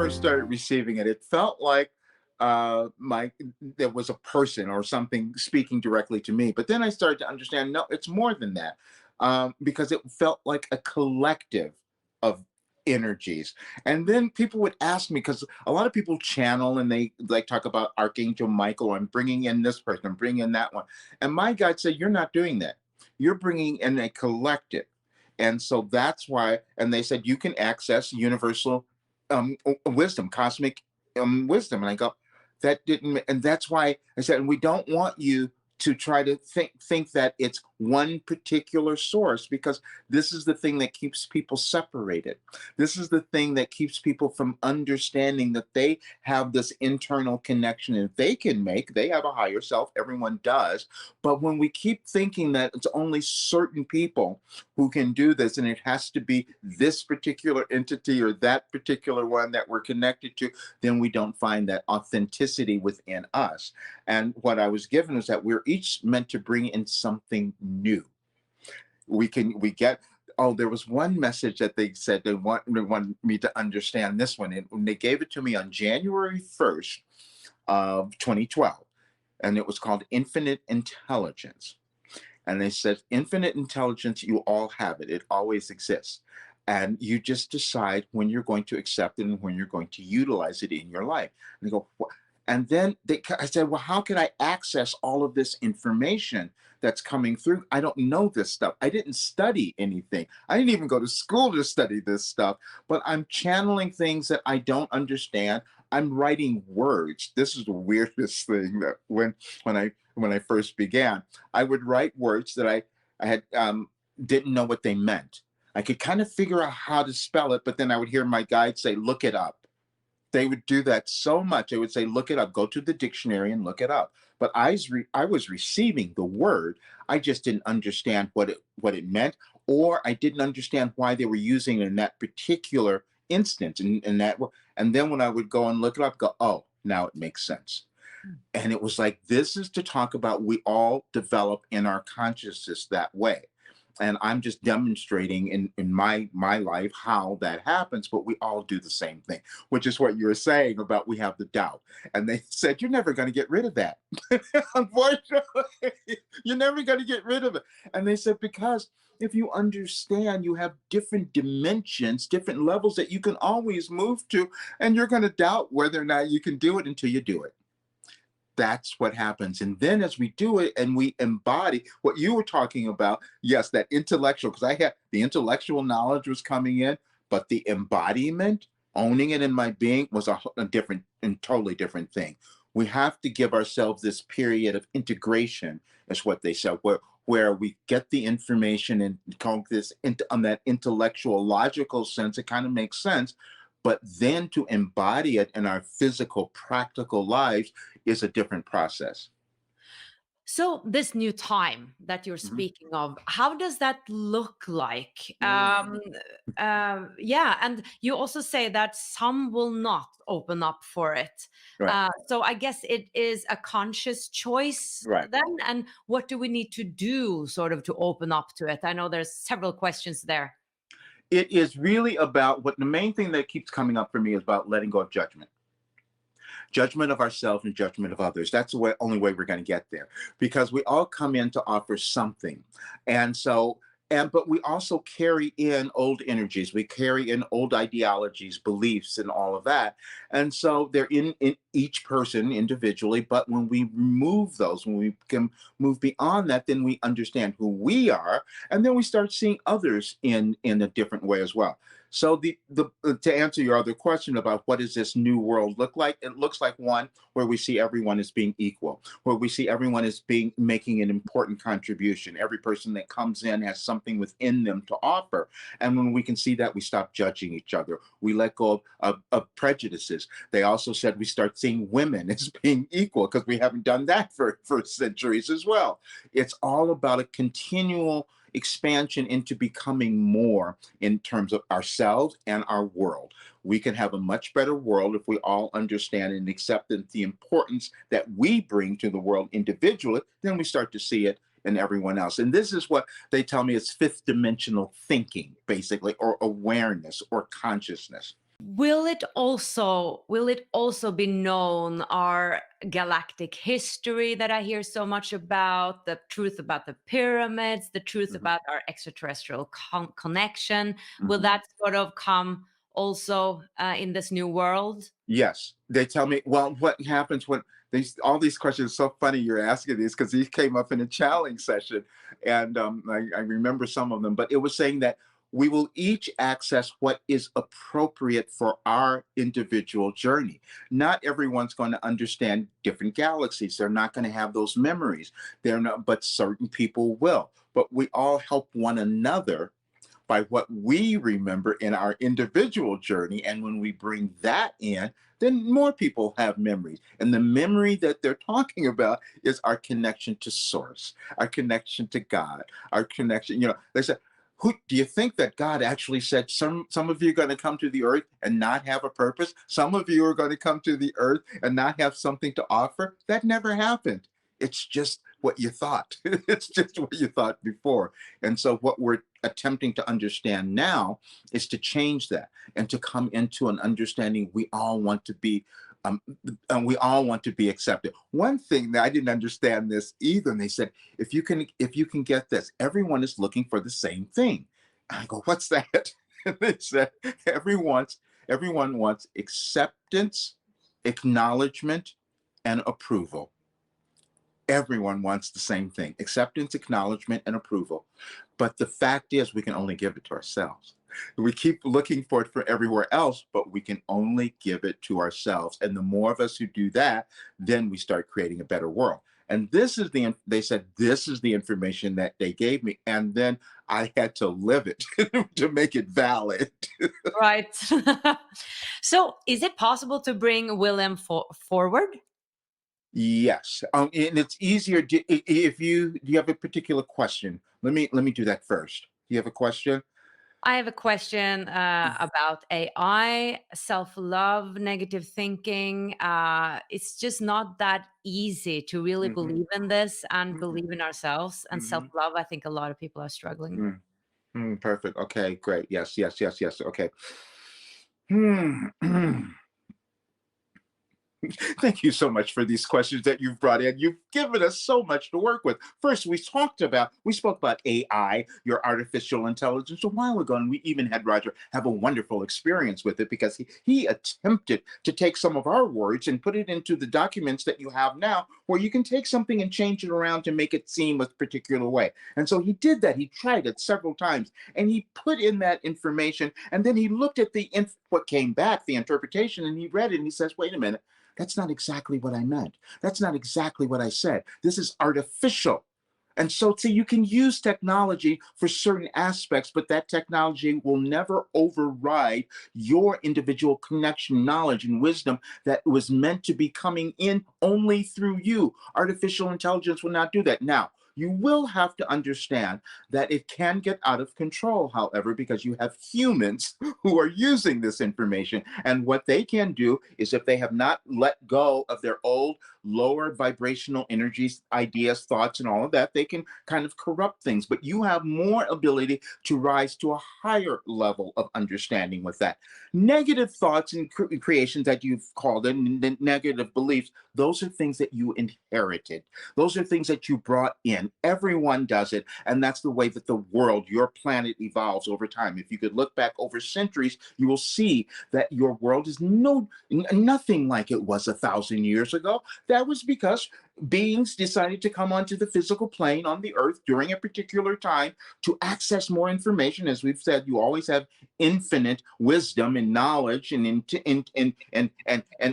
first started receiving it, it felt like my there was a person or something speaking directly to me. But then I started to understand, no, it's more than that, because it felt like a collective of energies. And then people would ask me, because a lot of people channel and they like talk about Archangel Michael. I'm bringing in this person, I'm bringing in that one, and my guide said, "You're not doing that. You're bringing in a collective." And so that's why, and they said you can access universal wisdom, cosmic wisdom. And I go, that didn't, and that's why I said, and we don't want you to try to think that it's one particular source, because this is the thing that keeps people separated. This is the thing that keeps people from understanding that they have this internal connection and they can make, they have a higher self, everyone does. But when we keep thinking that it's only certain people who can do this, and it has to be this particular entity or that particular one that we're connected to, then we don't find that authenticity within us. And what I was given is that we're each meant to bring in something new. We get, oh, there was one message that they said they want me to understand this one. And they gave it to me on January 1st of 2012. And it was called Infinite Intelligence. And they said, infinite intelligence, you all have it. It always exists. And you just decide when you're going to accept it and when you're going to utilize it in your life. And they go, what? And then I said, well, how can I access all of this information that's coming through? I don't know this stuff. I didn't study anything. I didn't even go to school to study this stuff, but I'm channeling things that I don't understand. I'm writing words. This is the weirdest thing, that when I first began, I would write words that I had didn't know what they meant. I could kind of figure out how to spell it, but then I would hear my guide say, look it up. They would do that so much. They would say, look it up, go to the dictionary and look it up. But I was receiving the word. I just didn't understand what it meant, or I didn't understand why they were using it in that particular instance. And then when I would go and look it up, go, oh, now it makes sense. And it was like, this is to talk about, we all develop in our consciousness that way. And I'm just demonstrating in my life how that happens, but we all do the same thing, which is what you were saying about we have the doubt. And they said, you're never going to get rid of that. Unfortunately, you're never going to get rid of it. And they said, because if you understand, you have different dimensions, different levels that you can always move to, and you're going to doubt whether or not you can do it until you do it. That's what happens. And then as we do it and we embody what you were talking about, yes, that intellectual, because I had the intellectual knowledge was coming in, but the embodiment, owning it in my being, was a different and totally different thing. We have to give ourselves this period of integration, is what they said, where we get the information and call this on that intellectual, logical sense. It kind of makes sense. But then to embody it in our physical, practical lives is a different process. So this new time that you're Mhm. speaking of, how does that look like? Mm. Yeah, and you also say that some will not open up for it. Right, So I guess it is a conscious choice right. then. And what do we need to do sort of to open up to it? I know there's several questions there. It is really about, what the main thing that keeps coming up for me is about letting go of judgment. Judgment of ourselves and judgment of others. That's the only way we're going to get there, because we all come in to offer something. And so, but we also carry in old energies, we carry in old ideologies, beliefs, and all of that. And so they're in each person individually. But when we remove those, when we can move beyond that, then we understand who we are, and then we start seeing others in a different way as well. So the to answer your other question about what does this new world look like, it looks like one where we see everyone as being equal, where we see everyone as being making an important contribution. Every person that comes in has something within them to offer, and when we can see that, we stop judging each other. We let go of prejudices. They also said we start seeing women as being equal, because we haven't done that for centuries as well. It's all about a continual expansion into becoming more in terms of ourselves and our world. We can have a much better world if we all understand and accept the importance that we bring to the world individually. Then we start to see it in everyone else. And this is what they tell me is fifth dimensional thinking, basically, or awareness or consciousness. Will it also be known our galactic history that I hear so much about, the truth about the pyramids, the truth Mhm, about our extraterrestrial connection? Will mhm. that sort of come also in this new world? Yes, they tell me. Well, what happens when these all these questions? So funny you're asking these because these came up in a challenge session, and I remember some of them. But it was saying that we will each access what is appropriate for our individual journey. Not everyone's going to understand different galaxies. They're not going to have those memories. They're not, but certain people will. But we all help one another by what we remember in our individual journey. And when we bring that in, then more people have memories. And the memory that they're talking about is our connection to source, our connection to God, our connection. They said, who do you think that God actually said some of you are going to come to the earth and not have a purpose? Some of you are going to come to the earth and not have something to offer? That never happened. It's just what you thought. It's just what you thought before. And so what we're attempting to understand now is to change that and to come into an understanding we all want to be um, and we all want to be accepted. One thing that I didn't understand this either, and they said, if you can get this, everyone is looking for the same thing. And I go, what's that? And they said, everyone wants acceptance, acknowledgement, and approval. Everyone wants the same thing: acceptance, acknowledgement, and approval. But the fact is, we can only give it to ourselves. We keep looking for it for everywhere else, but we can only give it to ourselves. And the more of us who do that, then we start creating a better world. And they said, this is the information that they gave me. And then I had to live it to make it valid. Right. So, is it possible to bring Wilhelm forward? Yes, and it's easier if you have a particular question. Let me do that first. Do you have a question? I have a question about AI, self love, negative thinking. It's just not that easy to really Hmm. believe in this and Hmm. believe in ourselves. And self Hmm. love, I think a lot of people are struggling with. Perfect. Okay, great. Yes, yes, yes, yes. Okay. Hmm. Thank you so much for these questions that you've brought in. You've given us so much to work with. First, we spoke about AI, your artificial intelligence, a while ago, and we even had Roger have a wonderful experience with it because he attempted to take some of our words and put it into the documents that you have now, where you can take something and change it around to make it seem a particular way. And so he did that. He tried it several times, and he put in that information, and then he looked at what came back, the interpretation, and he read it, and he says, "Wait a minute. That's not exactly what I meant. That's not exactly what I said. This is artificial." And so, see, you can use technology for certain aspects, but that technology will never override your individual connection, knowledge, and wisdom that was meant to be coming in only through you. Artificial intelligence will not do that. Now, you will have to understand that it can get out of control, however, because you have humans who are using this information. And what they can do is, if they have not let go of their old lower vibrational energies, ideas, thoughts, and all of that, they can kind of corrupt things. But you have more ability to rise to a higher level of understanding with that. Negative thoughts and creations that you've called it, and negative beliefs, those are things that you inherited. Those are things that you brought in. Everyone does it. And that's the way that the world, your planet, evolves over time. If you could look back over centuries, you will see that your world is nothing like it was 1,000 years ago. That was because beings decided to come onto the physical plane on the earth during a particular time to access more information. As we've said, you always have infinite wisdom and knowledge and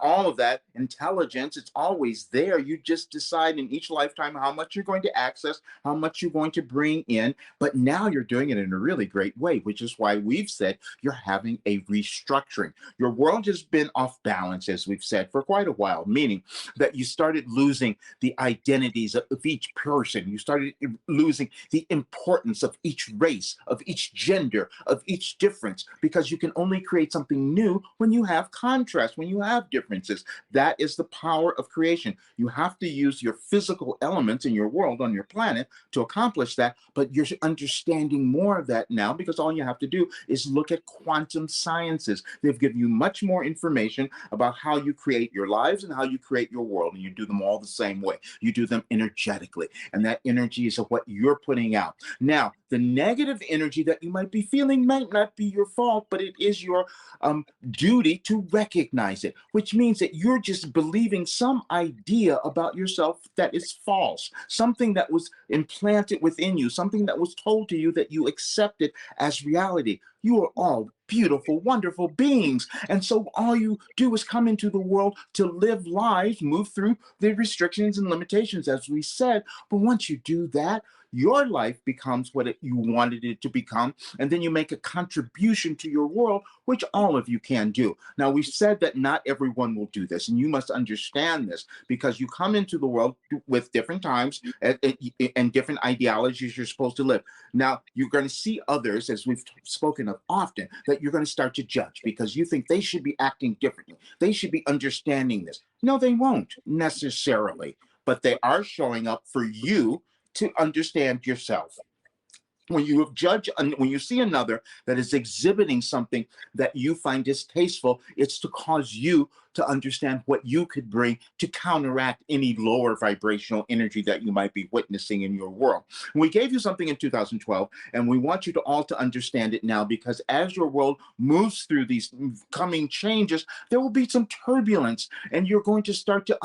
all of that intelligence. It's always there. You just decide in each lifetime how much you're going to access, how much you're going to bring in. But now you're doing it in a really great way, which is why we've said you're having a restructuring. Your world has been off balance, as we've said, for quite a while, meaning that you started losing the identities of each person. You started losing the importance of each race, of each gender, of each difference, because you can only create something new when you have contrast, when you have differences. That is the power of creation. You have to use your physical elements in your world, on your planet, to accomplish that, but you're understanding more of that now because all you have to do is look at quantum sciences. They've given you much more information about how you create your lives and how you create your world, and you do them all the same way. You do them energetically, and that energy is what you're putting out. Now, the negative energy that you might be feeling might not be your fault, but it is your duty to recognize it, which means that you're just believing some idea about yourself that is false, something that was implanted within you, something that was told to you that you accepted as reality. You are all beautiful, wonderful beings. And so all you do is come into the world to live lives, move through the restrictions and limitations, as we said. But once you do that, your life becomes what you wanted it to become. And then you make a contribution to your world, which all of you can do. Now, we've said that not everyone will do this, and you must understand this because you come into the world with different times and different ideologies you're supposed to live. Now, you're going to see others, as we've spoken of often, that you're going to start to judge because you think they should be acting differently. They should be understanding this. No, they won't necessarily, but they are showing up for you to understand yourself. When you judge, when you see another that is exhibiting something that you find distasteful, it's to cause you to understand what you could bring to counteract any lower vibrational energy that you might be witnessing in your world. We gave you something in 2012, and we want you to all to understand it now, because as your world moves through these coming changes, there will be some turbulence, and you're going to start to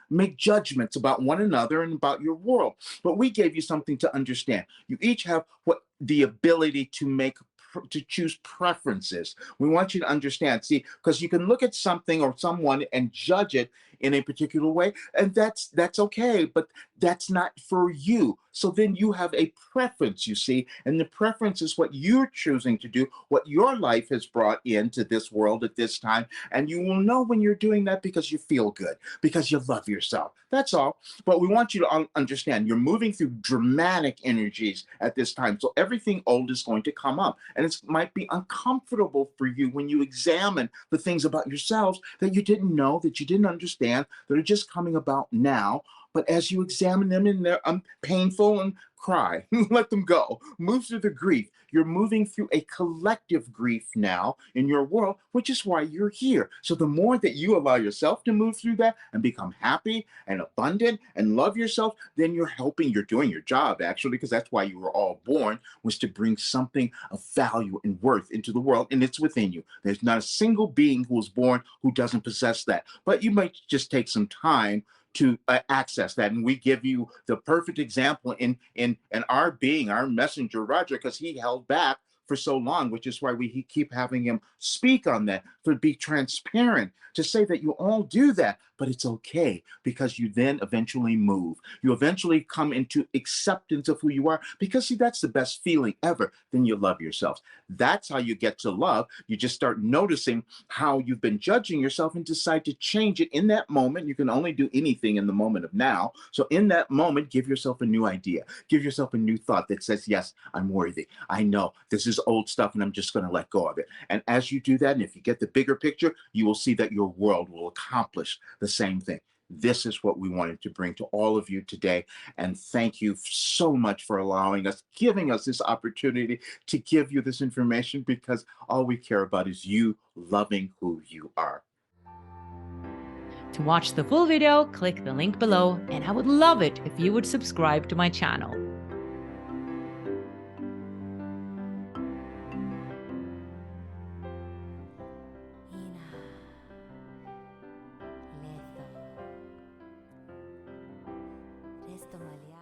make judgments about one another and about your world. But we gave you something to understand. You each have what the ability to choose preferences. We want you to understand, see, because you can look at something or someone and judge it in a particular way, and that's okay, but that's not for you. So then you have a preference, you see, and the preference is what you're choosing to do, what your life has brought into this world at this time, and you will know when you're doing that because you feel good, because you love yourself. That's all. But we want you to understand you're moving through dramatic energies at this time. So everything old is going to come up. And it might be uncomfortable for you when you examine the things about yourselves that you didn't know, that you didn't understand, that are just coming about now. But as you examine them and they're painful, and cry, let them go. Move through the grief. You're moving through a collective grief now in your world, which is why you're here. So the more that you allow yourself to move through that and become happy and abundant and love yourself, then you're doing your job, actually, because that's why you were all born, was to bring something of value and worth into the world, and it's within you. There's not a single being who was born who doesn't possess that. But you might just take some time to access that, and we give you the perfect example in our being, our messenger Roger, because he held back for so long, which is why we keep having him speak on that, to be transparent, to say that you all do that, but it's okay, because you then eventually move. You eventually come into acceptance of who you are, because see, that's the best feeling ever. Then you love yourselves. That's how you get to love. You just start noticing how you've been judging yourself and decide to change it in that moment. You can only do anything in the moment of now. So in that moment, give yourself a new idea. Give yourself a new thought that says, yes, I'm worthy. I know this is old stuff and I'm just going to let go of it. And as you do that, and if you get the bigger picture, you will see that your world will accomplish the same thing. This is what we wanted to bring to all of you today. And thank you so much for allowing us, giving us this opportunity to give you this information, because all we care about is you loving who you are. To watch the full video, click the link below, and I would love it if you would subscribe to my channel. Resto malear.